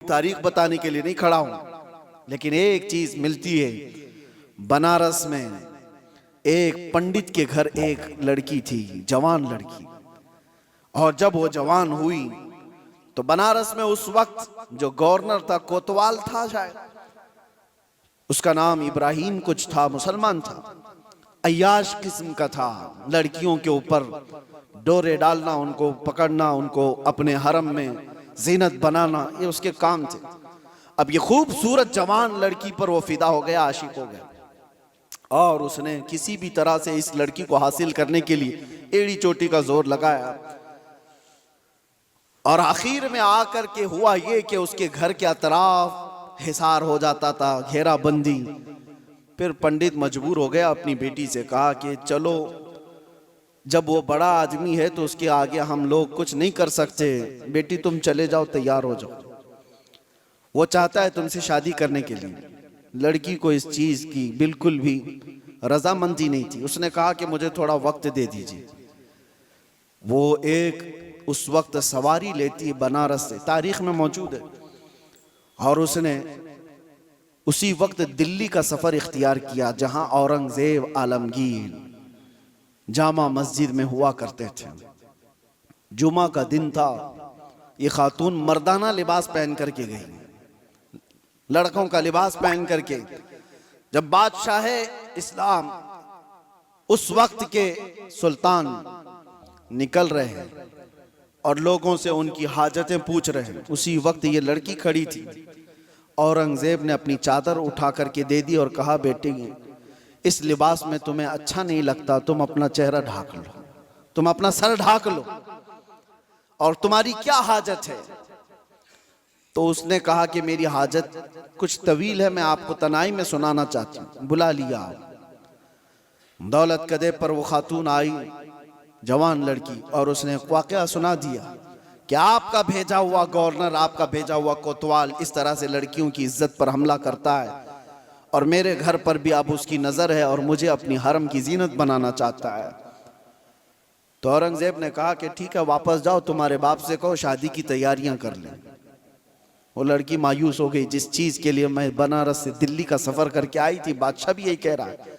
तारीख बताने के लिए नहीं खड़ा हूं, लेकिन एक चीज मिलती है। बनारस में एक पंडित के घर एक लड़की थी, जवान लड़की, और जब वो जवान हुई तो बनारस में उस वक्त जो गवर्नर था, कोतवाल था शायद, उसका नाम इब्राहिम कुछ था, मुसलमान था, अय्याश किस्म का था। लड़कियों के ऊपर डोरे डालना, उनको पकड़ना, उनको अपने हरम में जीनत बनाना, ये उसके काम थे। अब ये खूबसूरत जवान लड़की पर वो फिदा हो गया, आशिक हो गया, और उसने किसी भी तरह से इस लड़की को हासिल करने के लिए एड़ी चोटी का जोर लगाया। और आखिर में आकर के हुआ ये कि उसके घर के अतराफ हिसार हो जाता था, घेराबंदी। फिर पंडित मजबूर हो गया, अपनी बेटी से कहा कि चलो, जब वो बड़ा आदमी है तो उसके आगे हम लोग कुछ नहीं कर सकते, बेटी तुम चले जाओ, तैयार हो जाओ, वो चाहता है तुमसे शादी करने के लिए। लड़की को इस चीज की बिल्कुल भी रजामंदी नहीं थी। उसने कहा कि मुझे थोड़ा वक्त दे दीजिए। वो एक उस वक्त सवारी लेती है बनारस से, तारीख में मौजूद है, और उसने उसी वक्त दिल्ली का सफर इख्तियार किया जहां औरंगजेब आलमगीर जामा मस्जिद में हुआ करते थे। जुमा का दिन था। ये खातून मर्दाना लिबास पहन करके गई, लड़कों का लिबास पहन करके। जब बादशाह इस्लाम उस वक्त के सुल्तान निकल रहे हैं और लोगों से उनकी हाजतें पूछ रहे हैं, उसी वक्त ये लड़की खड़ी थी। औरंगजेब ने अपनी चादर उठा करके दे दी और कहा, बेटी इस लिबास में तुम्हें अच्छा नहीं लगता, तुम अपना चेहरा ढाक लो, तुम अपना सर ढाक लो, और तुम्हारी क्या हाजत है? तो उसने कहा कि मेरी हाजत कुछ तवील है, मैं आपको तनाई में सुनाना चाहती हूँ। बुला लिया। दौलत कदे पर वो खातून आई, जवान लड़की, और उसने वाकया सुना दिया कि आपका भेजा हुआ गवर्नर, आपका भेजा हुआ कोतवाल इस तरह से लड़कियों की इज्जत पर हमला करता है, और मेरे घर पर भी अब उसकी नजर है, और मुझे अपनी हरम की जीनत बनाना चाहता है। तो औरंगजेब ने कहा कि ठीक है, वापस जाओ, तुम्हारे बाप से कहो शादी की तैयारियां कर लें। वो लड़की मायूस हो गई, जिस चीज के लिए मैं बनारस से दिल्ली का सफर करके आई थी, बादशाह भी यही कह रहा है,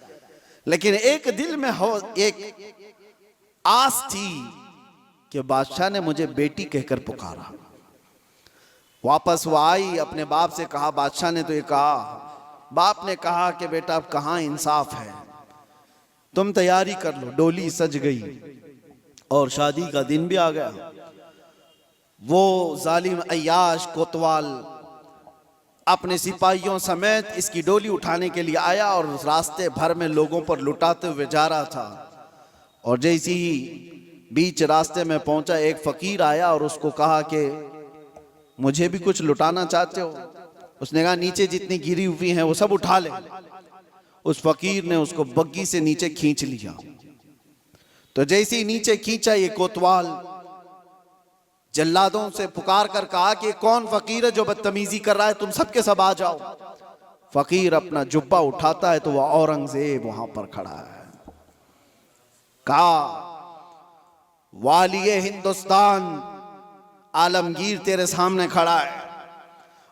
लेकिन एक दिल में हो एक आस थी कि बादशाह ने मुझे बेटी कहकर पुकारा। वापस वो आई, अपने बाप से कहा, बादशाह ने तो ये कहा। बाप ने कहा कि बेटा अब कहाँ इंसाफ है, तुम तैयारी कर लो। डोली सज गई और शादी का दिन भी आ गया। वो जालिम अय्याश कोतवाल अपने सिपाहियों समेत इसकी डोली उठाने के लिए आया और रास्ते भर में लोगों पर लुटाते हुए जा रहा था। और जैसे ही बीच रास्ते में पहुंचा, एक फकीर आया और उसको कहा कि मुझे भी कुछ लुटाना चाहते हो? उसने कहा, नीचे जितनी गिरी हुई हैं वो सब उठा ले। उस फकीर ने उसको बग्गी से नीचे खींच लिया। तो जैसे ही नीचे खींचा, ये कोतवाल जल्लादों से पुकार कर कहा कि कौन फकीर है जो बदतमीजी कर रहा है, तुम सब के सब आ जाओ। फकीर अपना जुब्बा उठाता है तो वह औरंगजेब वहां पर खड़ा है। कहा, वालिए हिंदुस्तान आलमगीर तेरे सामने खड़ा है,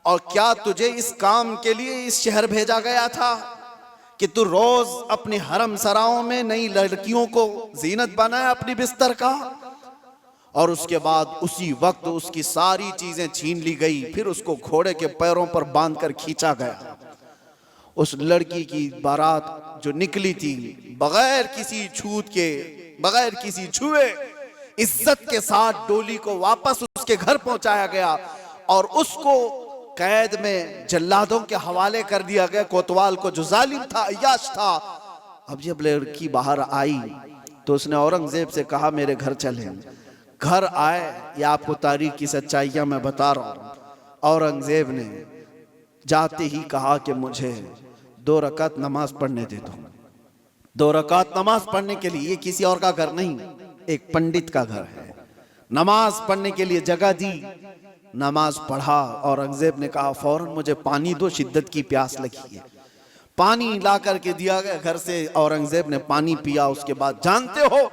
और क्या तुझे इस काम के लिए इस शहर भेजा गया था कि तू रोज अपने हरम सराओं में नई लड़कियों को जीनत बनाए अपनी बिस्तर का? और उसके बाद उसी वक्त उसकी सारी चीजें छीन ली गई, फिर उसको घोड़े के पैरों पर बांधकर खींचा गया। उस लड़की की बारात जो निकली थी, बगैर किसी छूत के, बगैर किसी छुए, इज्जत के साथ डोली को वापस उसके घर पहुंचाया गया, और उसको कैद में जल्लादों के हवाले कर दिया गया, कोतवाल को जो जालिम था, अय्याश था। अब जब लड़की बाहर आई तो उसने औरंगजेब से कहा, मेरे घर चले। घर आए, या आपको तारीख की सच्चाइयां मैं बता रहा हूं। औरंगजेब ने जाते ही कहा कि मुझे 2 रकात नमाज पढ़ने दे दो। 2 रकात नमाज पढ़ने के लिए, ये किसी और का घर नहीं, एक पंडित का घर है। नमाज पढ़ने के लिए जगह दी, नमाज पढ़ा। औरंगजेब ने कहा, फौरन मुझे पानी दो, शिद्दत की प्यास लगी है। पानी ला करके दिया गया घर से। औरंगजेब ने पानी पिया। उसके बाद जानते हो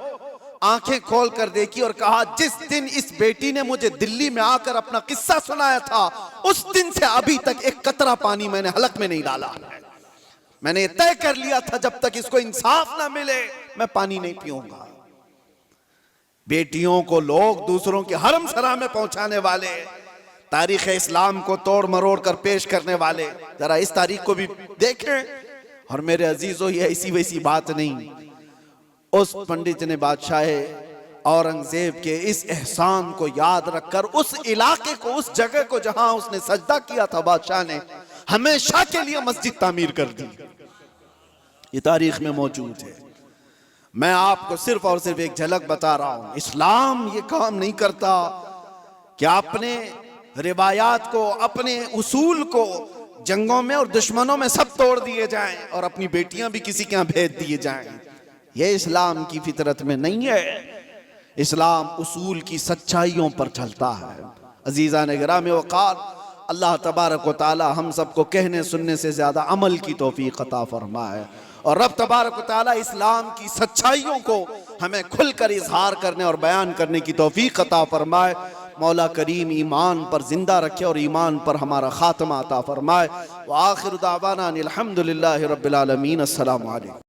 आंखें खोल कर देखी और कहा, जिस दिन इस बेटी ने मुझे दिल्ली में आकर अपना किस्सा सुनाया था, उस दिन से अभी तक एक कतरा पानी मैंने हलक में नहीं डाला। मैंने ये तय कर लिया था जब तक इसको इंसाफ ना मिले मैं पानी नहीं पीऊंगा। बेटियों को लोग दूसरों के हरम सरा में पहुंचाने वाले, तारीख इस्लाम को तोड़ मरोड़ कर पेश करने वाले, जरा इस तारीख को भी देखें। और मेरे अजीजों, ये ऐसी वैसी बात नहीं। उस पंडित ने बादशाह औरंगजेब के इस एहसान को याद रखकर उस इलाके को, उस जगह को जहां उसने सजदा किया था, बादशाह ने हमेशा के लिए मस्जिद तामीर कर दी। ये तारीख में मौजूद है। मैं आपको सिर्फ और सिर्फ एक झलक बता रहा हूं। इस्लाम ये काम नहीं करता कि अपने रिवायात को, अपने उसूल को जंगों में और दुश्मनों में सब तोड़ दिए जाएं और अपनी बेटियां भी किसी के यहां भेज दिए जाएं। ये इस्लाम की फितरत में नहीं है। इस्लाम उसूल की सच्चाइयों पर चलता है। अजीज़ा ने गिराम वक़ार, अल्लाह तबारक व तआला हम सबको कहने सुनने से ज़्यादा अमल की तौफीक अता फरमाए और रब तबारक व तआला इस्लाम की सच्चाइयों को हमें खुलकर इजहार करने और बयान करने की तौफीक अता फरमाए। मौला करीम ईमान पर जिंदा रखे और ईमान पर हमारा खात्मा अता फरमाए। व आखिर दावाना अनिल हम्दुलिल्लाहि रब्बिल आलमीन। अस्सलामु अलैकुम।